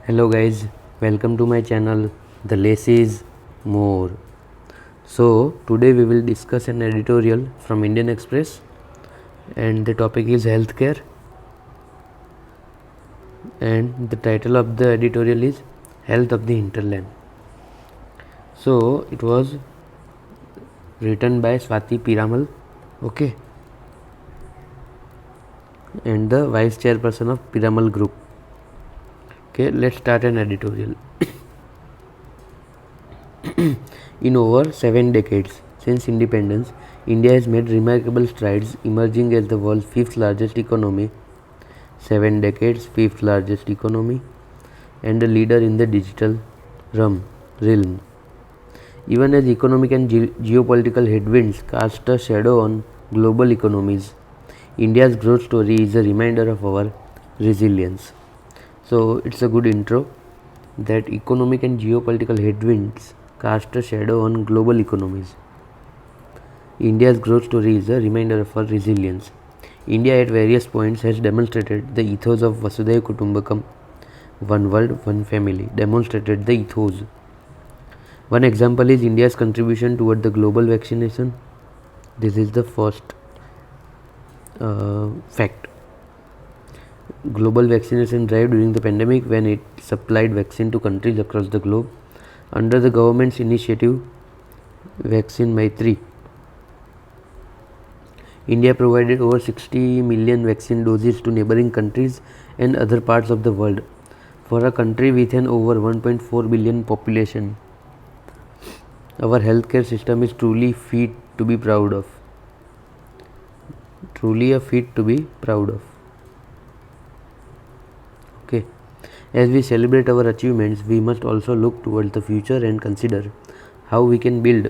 Hello guys, welcome to my channel. The less is more. So today we will discuss an editorial from Indian Express and the topic is healthcare, and the title of the editorial is Health of the Hinterland. So it was written by Swati Piramal, okay, and the vice chairperson of Piramal Group. Okay, let's start an editorial. In over 7 decades since independence, India has made remarkable strides, emerging as the world's fifth largest economy, 7 decades, fifth largest economy, and a leader in the digital realm. Even as economic and geopolitical headwinds cast a shadow on global economies, India's growth story is a reminder of our resilience. So, it's a good intro that economic and geopolitical headwinds cast a shadow on global economies. India's growth story is a reminder of our resilience. India at various points has demonstrated the ethos of Vasudhaiva Kutumbakam, one world, one family, demonstrated the ethos. One example is India's contribution toward the global vaccination. This is the first fact. Global vaccination drive during the pandemic, when it supplied vaccine to countries across the globe. Under the government's initiative, Vaccine Maitri, India provided over 60 million vaccine doses to neighboring countries and other parts of the world. For a country with an over 1.4 billion population, our healthcare system is truly feat to be proud of. Truly a feat to be proud of. Okay. As we celebrate our achievements, we must also look towards the future and consider how we build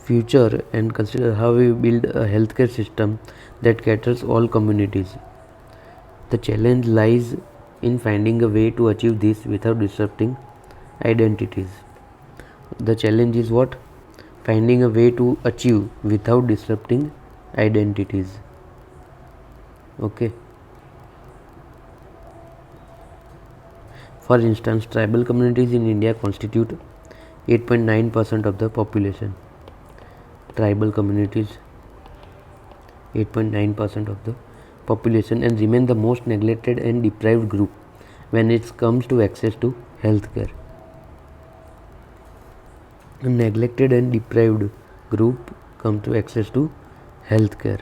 a healthcare system that caters all communities. The challenge lies in finding a way to achieve this without disrupting identities. The challenge is what? Finding a way to achieve without disrupting identities. Okay. For instance, tribal communities in India constitute 8.9% of the population. Tribal communities, 8.9% of the population, and remain the most neglected and deprived group when it comes to access to healthcare. A neglected and deprived group come to access to healthcare.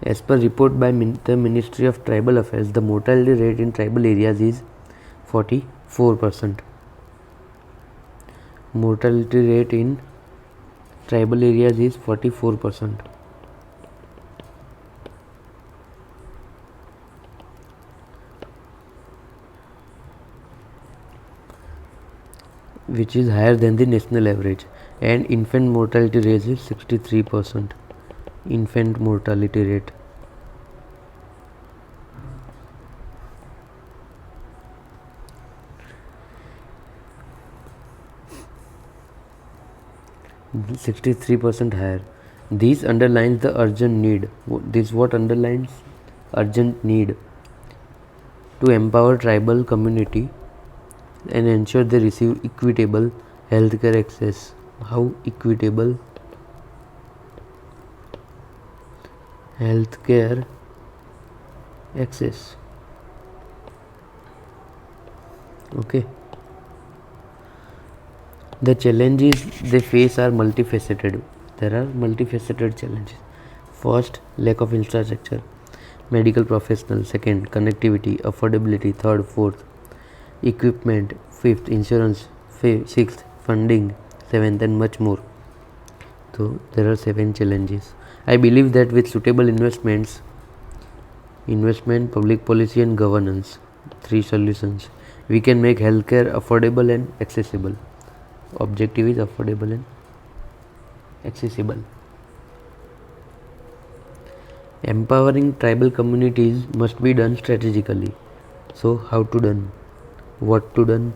As per report by the Ministry of Tribal Affairs, the mortality rate in tribal areas is 44%. Mortality rate in tribal areas is 44%. Which is higher than the national average, and infant mortality rate is 63%. Infant mortality rate. Mm-hmm. 63% higher. This underlines the urgent need. What underlines urgent need to empower tribal community and ensure they receive equitable healthcare access. How equitable healthcare access? Okay. The challenges they face are multifaceted. There are multifaceted challenges. First, lack of infrastructure, medical professionals. Second, connectivity, affordability. Third, fourth, equipment. Fifth, insurance. Sixth, funding. Seventh, and much more. So there are 7 challenges. I believe that with suitable investment, public policy, and governance, 3 solutions, we can make healthcare affordable and accessible. Objective is affordable and accessible. Empowering tribal communities must be done strategically. So how to done? What to done?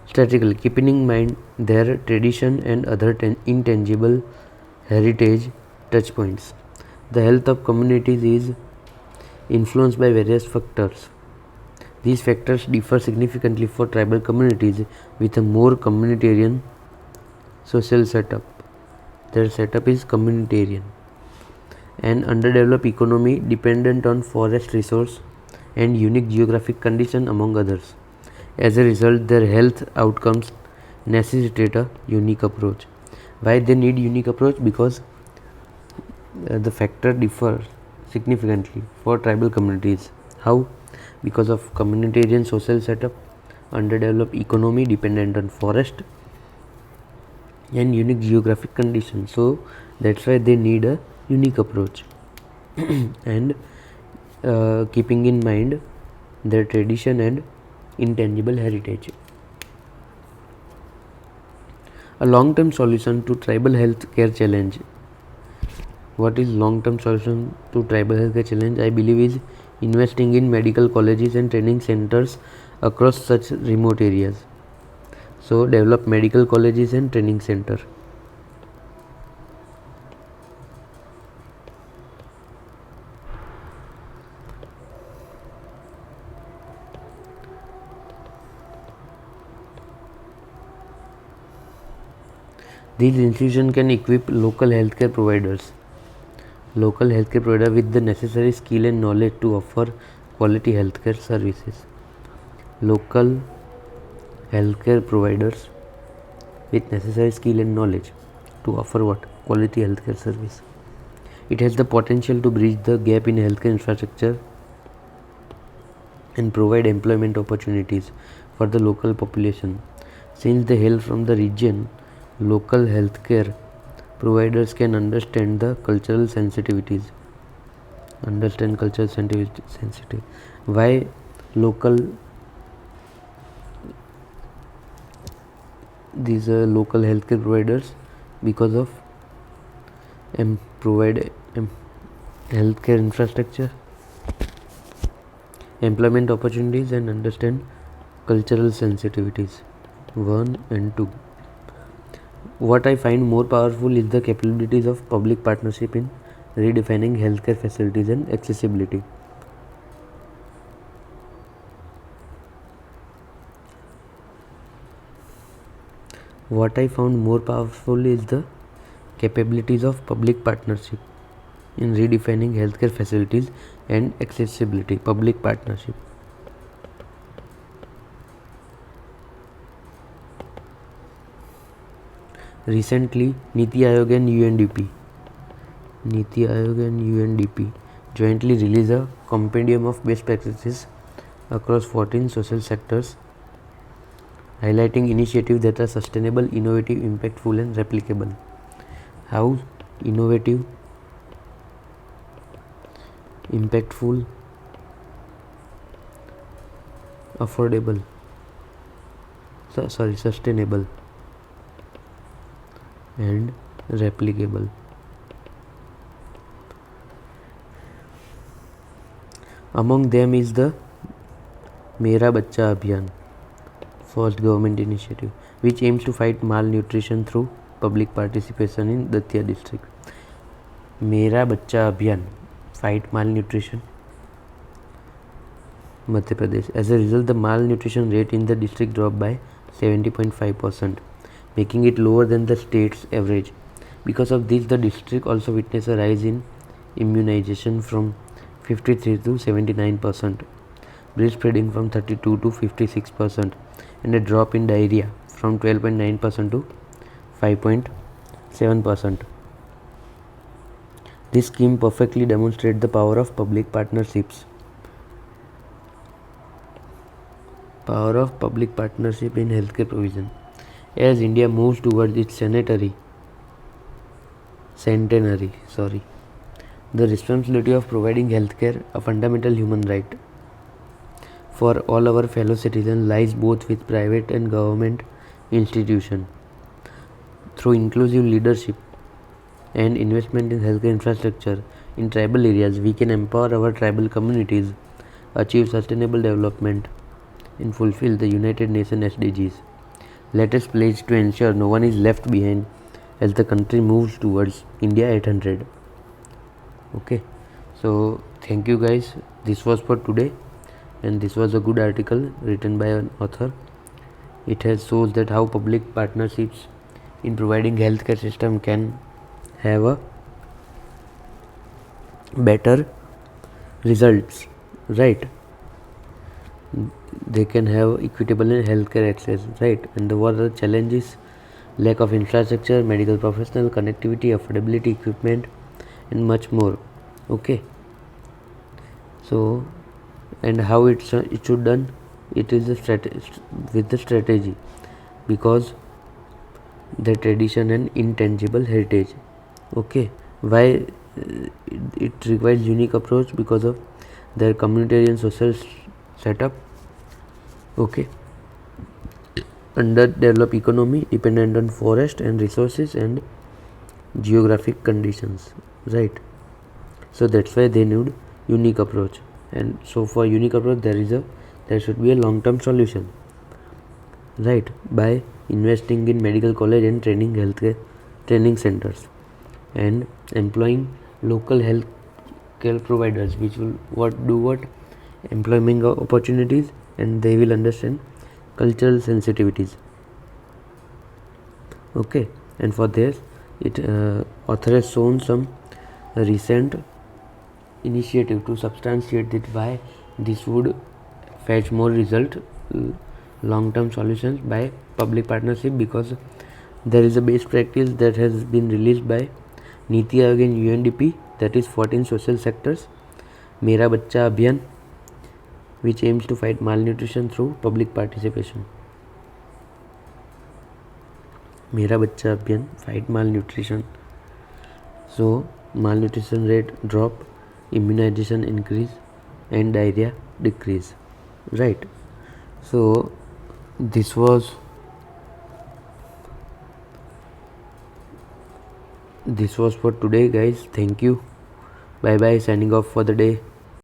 Strategically, keeping in mind their tradition and other intangible heritage touchpoints. The health of communities is influenced by various factors. These factors differ significantly for tribal communities with a more communitarian social setup. Their setup is communitarian. An underdeveloped economy dependent on forest resource and unique geographic condition among others. As a result, their health outcomes necessitate a unique approach. Why they need unique approach? Because the factor differs significantly for tribal communities. How? Because of communitarian social setup, underdeveloped economy dependent on forest and unique geographic conditions. So that's why they need a unique approach and keeping in mind their tradition and intangible heritage. A long-term solution to tribal health care challenge. What is long-term solution to tribal health care challenge? I believe is investing in medical colleges and training centers across such remote areas. So develop medical colleges and training center. These institutions can equip local healthcare providers with the necessary skill and knowledge to offer quality healthcare services. Local healthcare providers with necessary skill and knowledge to offer what? Quality healthcare service. It has the potential to bridge the gap in healthcare infrastructure and provide employment opportunities for the local population. Since they hail from the region, local healthcare providers can understand the cultural sensitivities. Why local? These are local healthcare providers because of provide healthcare infrastructure, employment opportunities, and understand cultural sensitivities. 1 and 2. What I find more powerful is the capabilities of public partnership in redefining healthcare facilities and accessibility. What I found more powerful is the capabilities of public partnership in redefining healthcare facilities and accessibility. Public partnership. Recently, Niti Aayog and UNDP jointly released a compendium of best practices across 14 social sectors, highlighting initiatives that are sustainable, innovative, impactful, and replicable. How? Innovative, impactful, affordable, sustainable, and replicable. Among them is the Mera Bachcha Abhiyan, first government initiative, which aims to fight malnutrition through public participation in Datia district. Mera Bachcha Abhiyan, fight malnutrition, Madhya Pradesh. As a result, the malnutrition rate in the district dropped by 70.5%, making it lower than the state's average. Because of this, the district also witnessed a rise in immunization from 53 to 79%, breastfeeding from 32 to 56%, and a drop in diarrhea from 12.9% to 5.7%. This scheme perfectly demonstrates the power of public partnerships. Power of public partnership in healthcare provision. As India moves towards its centenary, the responsibility of providing healthcare, a fundamental human right, for all our fellow citizens lies both with private and government institutions. Through inclusive leadership and investment in healthcare infrastructure in tribal areas, we can empower our tribal communities, achieve sustainable development, and fulfill the United Nations SDGs. Let us pledge to ensure no one is left behind as the country moves towards India 800. Okay, so Thank you guys. This was for today, and this was a good article written by an author. It has shows that how public partnerships in providing healthcare system can have a better results, right? They can have equitable in healthcare access, right? And what are the challenges? Lack of infrastructure, medical professional, connectivity, affordability, equipment, and much more. Okay. So, and how it should done? It is with the strategy, because the tradition and intangible heritage. Okay. Why it requires unique approach? Because of their communitarian social setup. Okay. Underdeveloped economy dependent on forest and resources and geographic conditions, right? So that's why they need unique approach, and so for unique approach there should be a long-term solution, right? By investing in medical college and training healthcare training centers, and employing local health care providers, which will what employment opportunities, and they will understand cultural sensitivities. Okay. And for this, it author has shown some recent initiative to substantiate that why this would fetch more result, long-term solutions by public partnership, because there is a best practice that has been released by Niti Aayog and UNDP, that is 14 social sectors, Mera Bachcha Abhiyan, which aims to fight malnutrition through public participation. Mera Bachcha Abhiyan, fight malnutrition. So malnutrition rate drop, immunization increase, and diarrhea decrease, right? So this was for today, guys. Thank you. Bye bye. Signing off for the day.